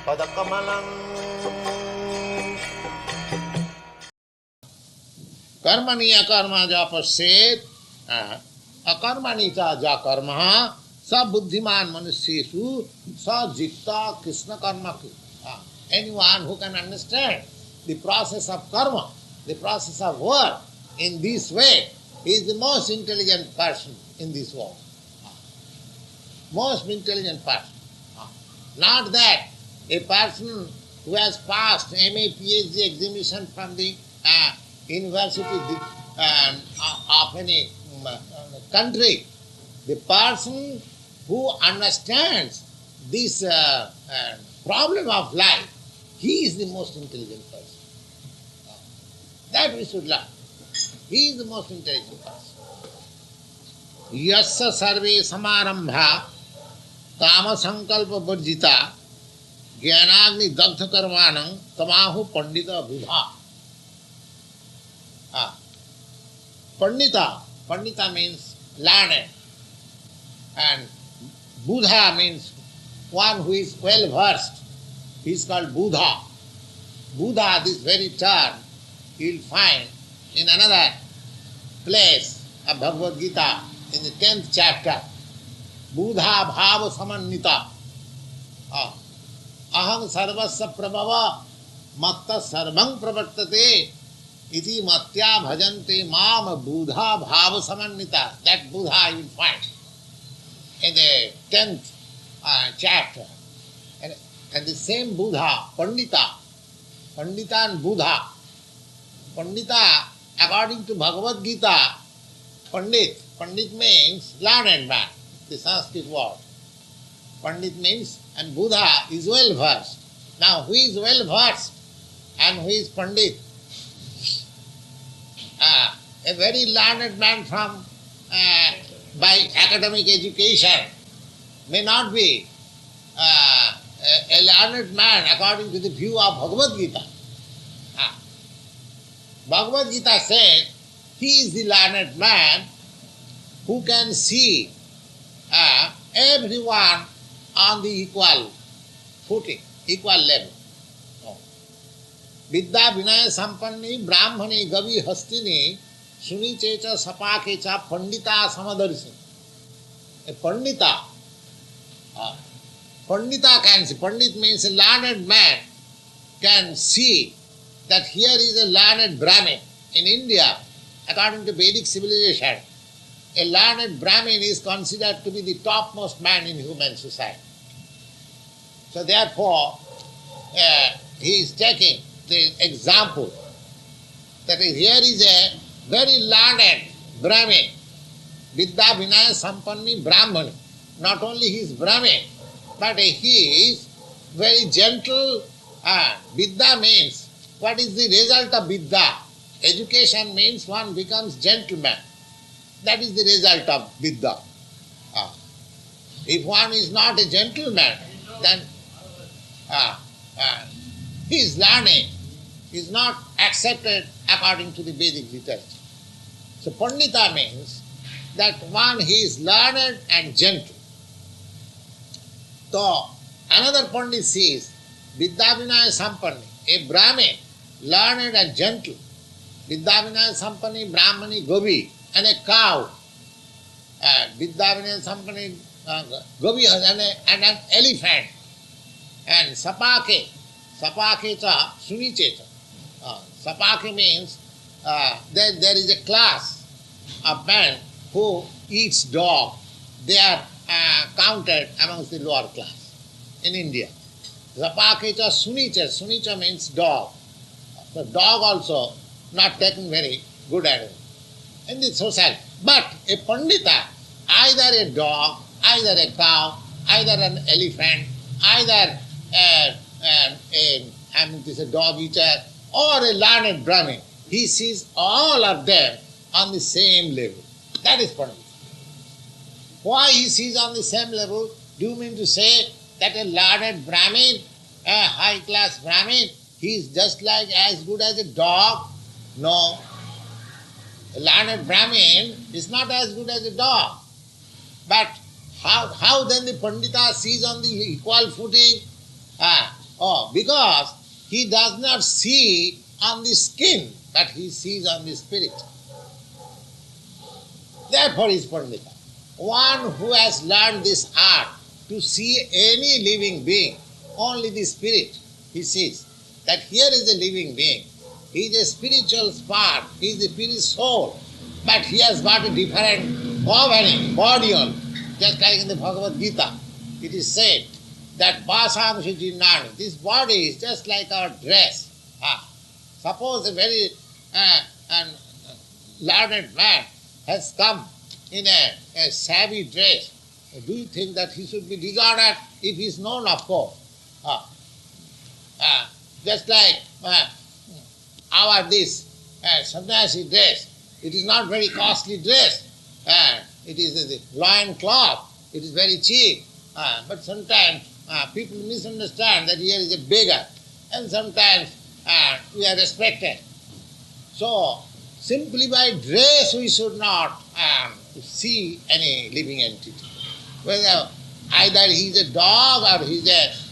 padakamalam कर्मणि अकर्मा जा पश्चेत अकर्मणि चा जा कर्म स बुद्धिमान मनुष्येषु स जित्ता कृष्ण कर्म की. Anyone who can understand the process of karma, the process of work in this way, is the most intelligent person in this world. Most intelligent person. Not that a person who has passed MA, PhD examination from the university of any country. The person who understands this problem of life, he is the most intelligent person. That we should learn. He is the most intelligent person. Yasya sarve samarambha kama sankalpa varjita jnanagni dagdha karmanam tamahu Paṇḍita Budha. Paṇḍita means learned, and Budha means one who is well versed. He is called Budha. Budha, this very term, you will find in another place of Bhagavad Gita in the 10th chapter. Budha bhava samannita. Aham sarvasya prabhava matta sarvam pravartate iti matya bhajante mam Budha bhava samannita. That Budha you will find in the 10th chapter. And the same Budha, Paṇḍita and Budha. Paṇḍita, according to Bhagavad Gita, Pandit means learned man, the Sanskrit word. Pandit means, and Budha is well versed. Now, who is well versed and who is Pandit? A very learned man from by academic education may not be a learned man according to the view of Bhagavad Gita. Bhagavad Gita said he is the learned man who can see everyone on the equal footing, equal level. Vidya vinaya sampanni brahmani gavi hastini suni checha sapake cha Paṇḍita samadarsi. A Paṇḍita can see. Pandit means a learned man can see that here is a learned Brahmin. In India, according to Vedic civilization, a learned Brahmin is considered to be the topmost man in human society. So therefore, he is taking the example that here is a very learned Brahmin, Vidya Vinaya Sampanni Brahmani. Not only he is Brahmin, but he is very gentle. Vidya means, what is the result of Vidya? Education means one becomes gentleman. That is the result of Vidya. If one is not a gentleman, then his learning is not accepted according to the Vedic literature. So Paṇḍita means that one he is learned and gentle. So another Paṇḍit says, Vidya Vinaya Sampanni, a Brahmin, learned and gentle. Vidya Vinaya Sampanni Brahmani Govi, and a cow. Vidya Vinaya Sampanni Govi and an elephant. And sapake cha sunichecha. Sapake means there is a class of men who eats dog. They are counted amongst the lower class in India. Sapake cha sunicha. Sunicha means dog. The dog also not taken very good animal in the society. But a Paṇḍita, either a dog, either a cow, either an elephant, either a dog eater, or a learned Brahmin, he sees all of them on the same level. That is Paṇḍita. Why he sees on the same level? Do you mean to say that a learned Brahmin, a high class Brahmin, he is just like as good as a dog? No. A learned Brahmin is not as good as a dog. But How then the Paṇḍita sees on the equal footing? Because he does not see on the skin, but he sees on the spirit. Therefore he is Paṇḍita. One who has learned this art to see any living being, only the spirit he sees. That here is a living being. He is a spiritual spark, he is the spirit soul, but he has got a different covering, body on. Just like in the Bhagavad Gita, it is said that Basam Shijinani, this body is just like our dress. Suppose a very learned man has come in a shabby dress. Do you think that he should be regarded if he is known, of course? Just like our this sannyasi dress, it is not very costly dress. It is the loin cloth, it is very cheap. But sometimes people misunderstand that here is a beggar, and sometimes we are respected. So, simply by dress we should not see any living entity. Whether either he is a dog or he is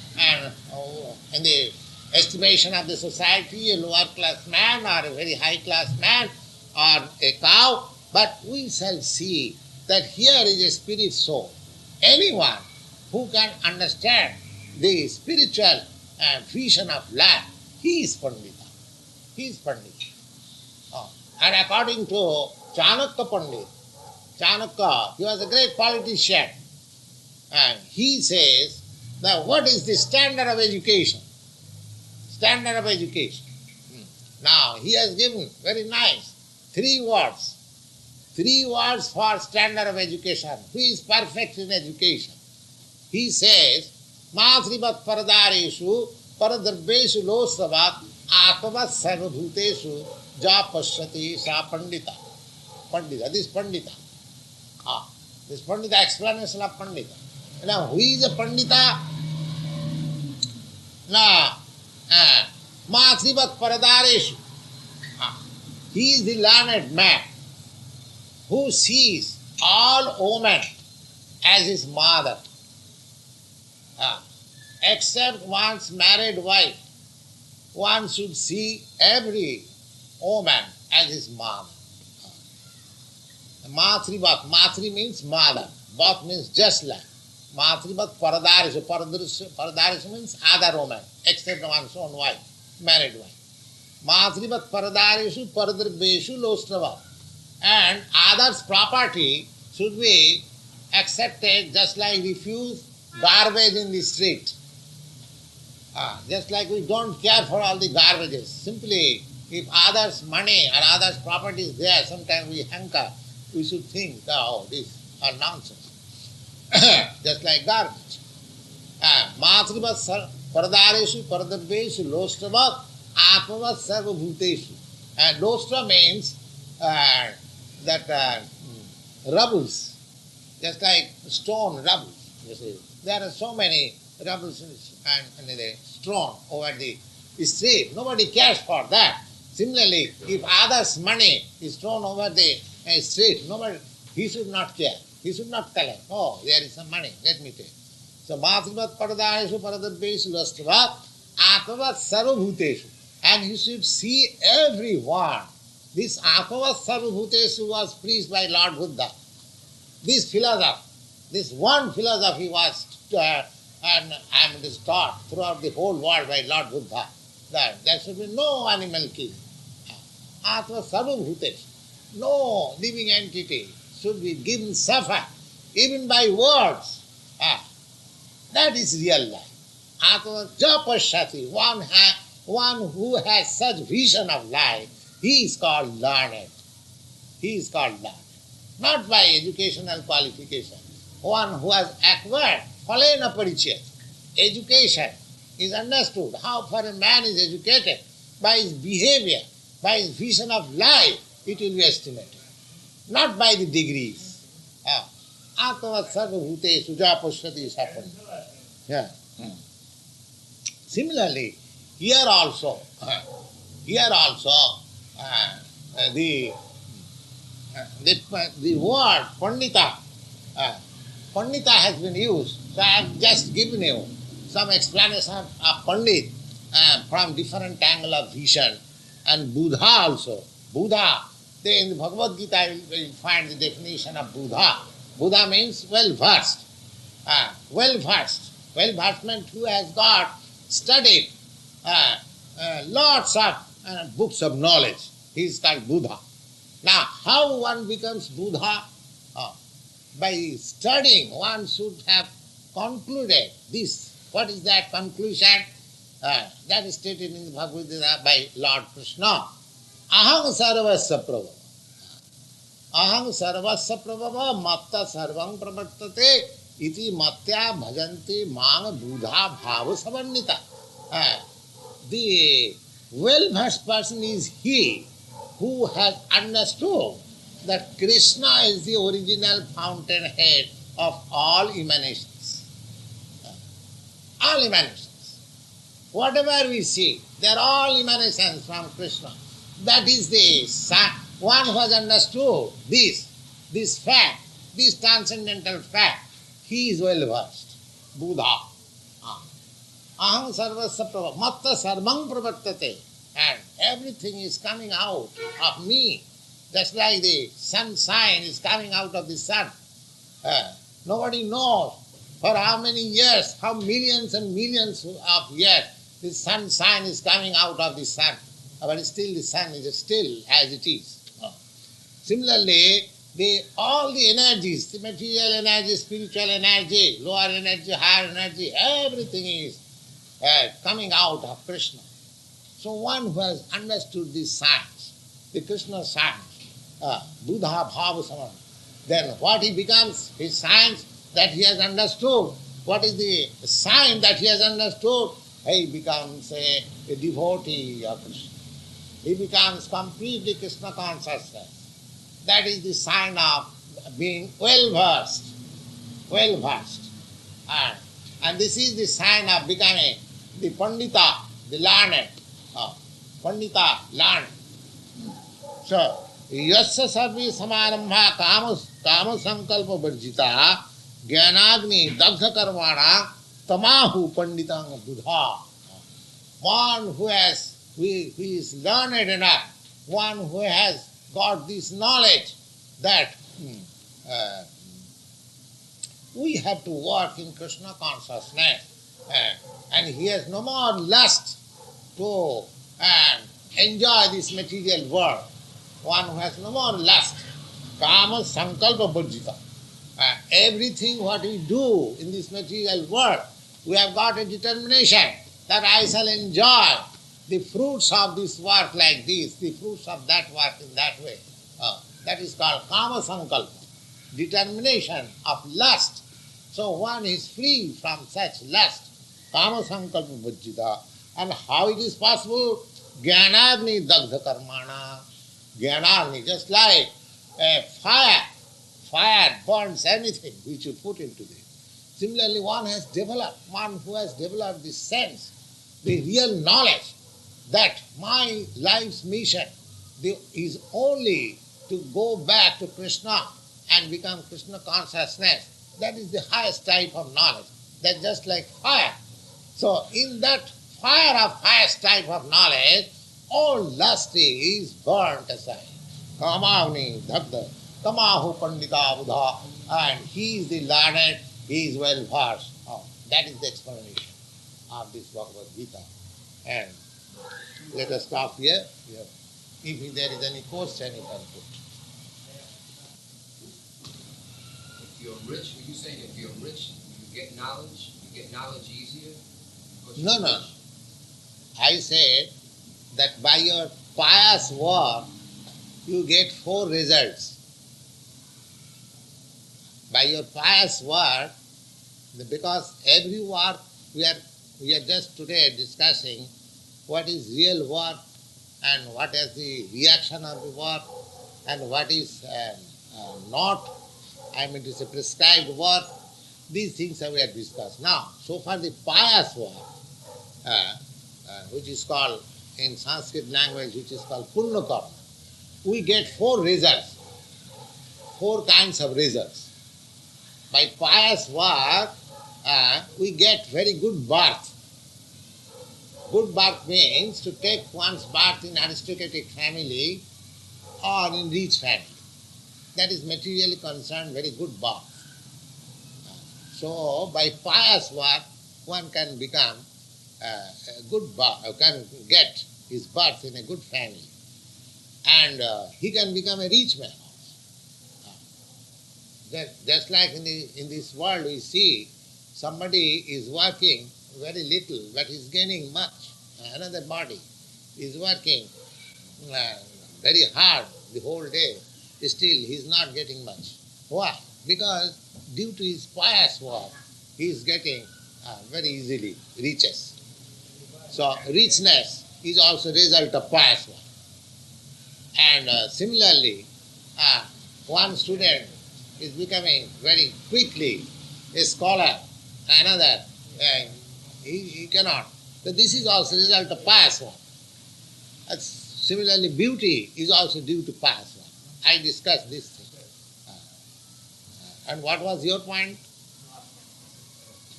in the estimation of the society, a lower class man or a very high class man or a cow, but we shall see that here is a spirit soul. Anyone who can understand the spiritual vision of life, he is Paṇḍita. He is Paṇḍita. And according to Chanakya Pandit, Chanakya, he was a great politician, and he says that what is the standard of education? Standard of education. Now, he has given very nice 3 words. 3 words for standard of education. Who is perfect in education? He says, Mātrivat paradareshu paradrabbeshu losavat atmavat sarvabhuteshu ja pashyati sa Paṇḍita. Paṇḍita, this Paṇḍita. This Paṇḍita, explanation of Paṇḍita. Now, who is a Paṇḍita? Now, Mātrivat paradareshu. He is the learned man who sees all women as his mother, except one's married wife. One should see every woman as his mother. Mātrivat, Matri means mother, Vat means just like. Mātrivat paradareshu, paradareshu means other woman, except one's own wife, married wife. Mātrivat paradareshu paradrabbeshu lostravat. And others' property should be accepted just like refuse garbage in the street. Just like we don't care for all the garbages. Simply, if others' money or others' property is there, sometimes we hanker. We should think, oh, this are nonsense. Just like garbage. Mātrivat paradareshu paradrabbeshu lostravat atmavat sarvabhuteshu. And lostra means that rubbles, just like stone rubbles. You see, there are so many rubbles and the stone over the street. Nobody cares for that. Similarly, if others' money is thrown over the street, nobody, he should not care. He should not collect. Oh, there is some money, let me take. So, Mātrivat paradareshu paradrabbeshu lostravat atmavat sarvabhuteshu. And he should see everyone. This Atmavat Sarvabhuteshu was preached by Lord Buddha. This philosophy, this one philosophy was taught throughout the whole world by Lord Buddha, that there should be no animal killing. Atmavat Sarvabhuteshu. No living entity should be given suffer, even by words. That is real life. Atmavat Japashyati. One who has such vision of life, he is called learned. He is called learned. Not by educational qualification. One who has acquired phalena parichaya. Education is understood. How far a man is educated, by his behavior, by his vision of life, it will be estimated. Not by the degrees. Atmavat sarvabhuteshu japashyati is happened. Yeah. Similarly, here also, the word Paṇḍita Paṇḍita has been used. So I have just given you some explanation of Paṇḍit from different angle of vision. And Budha also. Budha, in the Bhagavad Gita you will find the definition of Budha. Budha means well-versed. Well-versed. Well-versed means who has got studied lots of books of knowledge. He is called Budha. Now, how one becomes Budha? By studying, one should have concluded this. What is that conclusion? That is stated in the Bhagavad Gita by Lord Krishna. Aham sarvasya prabhava. Aham sarvasya prabhava matta sarvam pravartate iti matya bhajanti mang buddha bhava samannita. The well-versed person is he who has understood that Krishna is the original fountainhead of all emanations. All emanations. Whatever we see, they are all emanations from Krishna. That is the one who has understood this fact, this transcendental fact. He is well versed. Buddha. Aham sarvasya prabhava. Matta sarvam pravartate. And everything is coming out of me. Just like the sunshine is coming out of the sun. Nobody knows for how many years, how millions and millions of years, the sunshine is coming out of the sun. But still the sun is still as it is. Similarly, all the energies, the material energy, spiritual energy, lower energy, higher energy, everything is coming out of Krishna. So one who has understood this science, the Krishna science, Buddha Bhava Samana, then what he becomes, his science that he has understood, what is the sign that he has understood? He becomes a devotee of Krishna. He becomes completely Krishna consciousness. That is the sign of being well-versed. Well-versed. And this is the sign of becoming the Paṇḍita, the learned. Paṇḍita, learned. So, yasya sarvi samarambha kama sankalpa varjita jnanagni dagdha karmana tamahu panditang buddha. One who is learned enough, one who has got this knowledge that we have to work in Krishna consciousness, and he has no more lust to enjoy this material world. One who has no more lust, kama sankalpa bhajita. Everything what we do in this material world, we have got a determination that I shall enjoy the fruits of this work like this, the fruits of that work in that way. That is called kama sankalpa, determination of lust. So one is free from such lust, kama sankalpa bhajita. And how it is possible? Jnanagni dagdha karmana. Jnanagni, just like a fire. Fire burns anything which you put into it. Similarly, one who has developed this sense, the real knowledge that my life's mission is only to go back to Krishna and become Krishna consciousness. That is the highest type of knowledge. That's just like fire. So in that fire of highest type of knowledge, all lust is burnt aside. Kamavni dagda, tamahu pandita buddha. And he is the learned, he is well versed. That is the explanation of this Bhagavad Gita. And let us stop here. If there is any question, you can put. If you're rich, were you saying if you're rich, you get knowledge easier? No. I said that by your pious work, you get 4 results. By your pious work, because every work we are just today discussing what is real work and what is the reaction of the work and what is not, it is a prescribed work. These things we have discussed. Now, so far the pious work, which is called in Sanskrit language, which is called Punna Karma, we get 4 results, 4 kinds of results. by pious work, we get very good birth. Good birth means to take one's birth in aristocratic family or in rich family. That is materially concerned very good birth. So by pious work, one can become a good birth, can get his birth in a good family, and he can become a rich man also. Just like in this world we see somebody is working very little but is gaining much. Another body is working very hard the whole day, still he is not getting much. Why? Because due to his pious work, he is getting very easily riches. So richness is also a result of pious work. And similarly, one student is becoming very quickly a scholar, another he cannot. So this is also a result of pious work. Similarly, beauty is also due to pious work. I discussed this thing. And what was your point?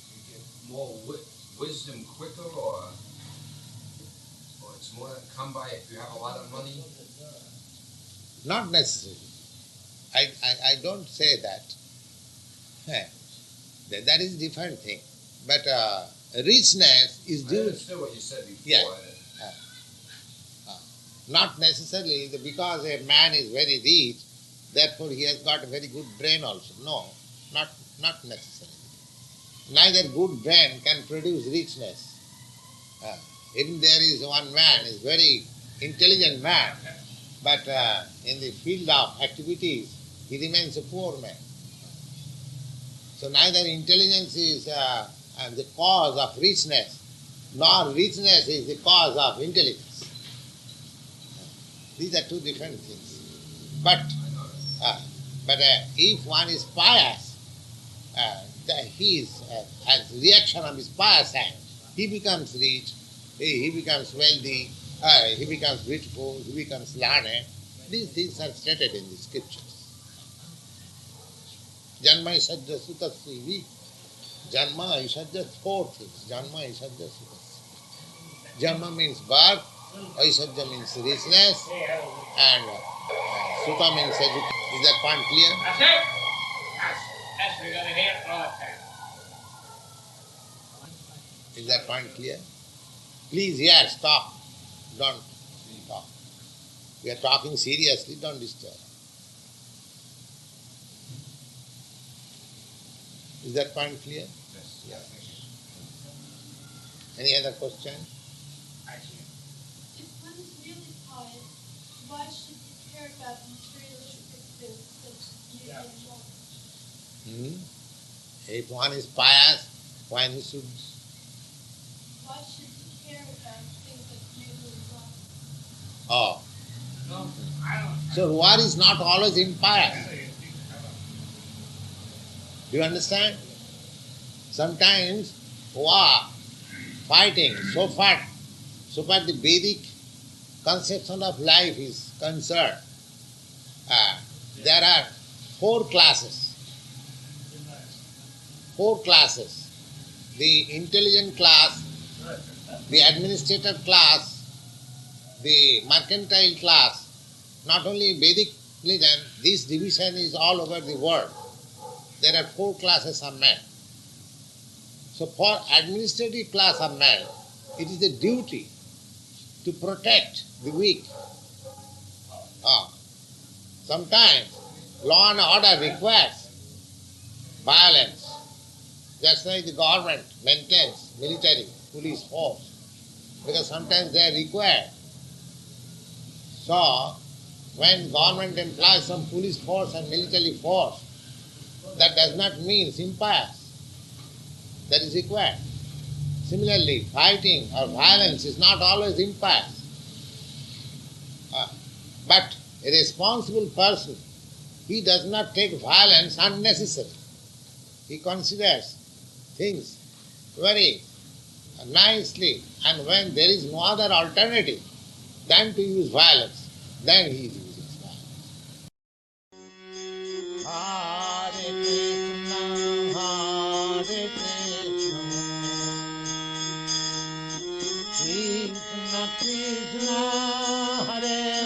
You get more wisdom quicker, or it's more come by if you have a lot of money? Not necessarily. I don't say that. That is a different thing. But richness is due... I understood what you said before. Yeah. Not necessarily because a man is very rich, therefore he has got a very good brain also. No, not necessarily. Neither good brain can produce richness. Even there is one man, is very intelligent man, but in the field of activities, he remains a poor man. So neither intelligence is the cause of richness, nor richness is the cause of intelligence. These are two different things. But if one is pious, he is, as reaction of his pious act, he becomes rich, he becomes wealthy, he becomes beautiful, he becomes learned. These things are stated in the scriptures. Janma Ishadya Sutasya. Janma Ishadya, four things. Janma Ishadya Sutasya. Janma means birth, Aishadya means richness, and Sutta means education. Is that point clear? Yes, we got to hear it all the time. Is that point clear? Please, here, stop. Don't talk. We are talking seriously, don't disturb. Is that point clear? Yes. Yeah. Any other question? If one is really pious, why should he care about materialistic things such as beauty and knowledge? If one is pious, why he should? Why should he care about things like beauty and knowledge? Oh. No, I don't. So war is not always impious. Do you understand? Sometimes war, fighting, so far the Vedic conception of life is concerned, there are four classes. The intelligent class, the administrator class, the mercantile class. Not only Vedic religion, this division is all over the world. There are four classes of men. So for administrative class of men, it is a duty to protect the weak. Sometimes law and order requires violence. That's why the government maintains military, police force, because sometimes they are required. So when government employs some police force and military force, that does not mean impious. That is required. Similarly, fighting or violence is not always impious. But a responsible person, he does not take violence unnecessarily. He considers things very nicely, and when there is no other alternative than to use violence, then he is using violence. Hare Krishna Krishna, Hare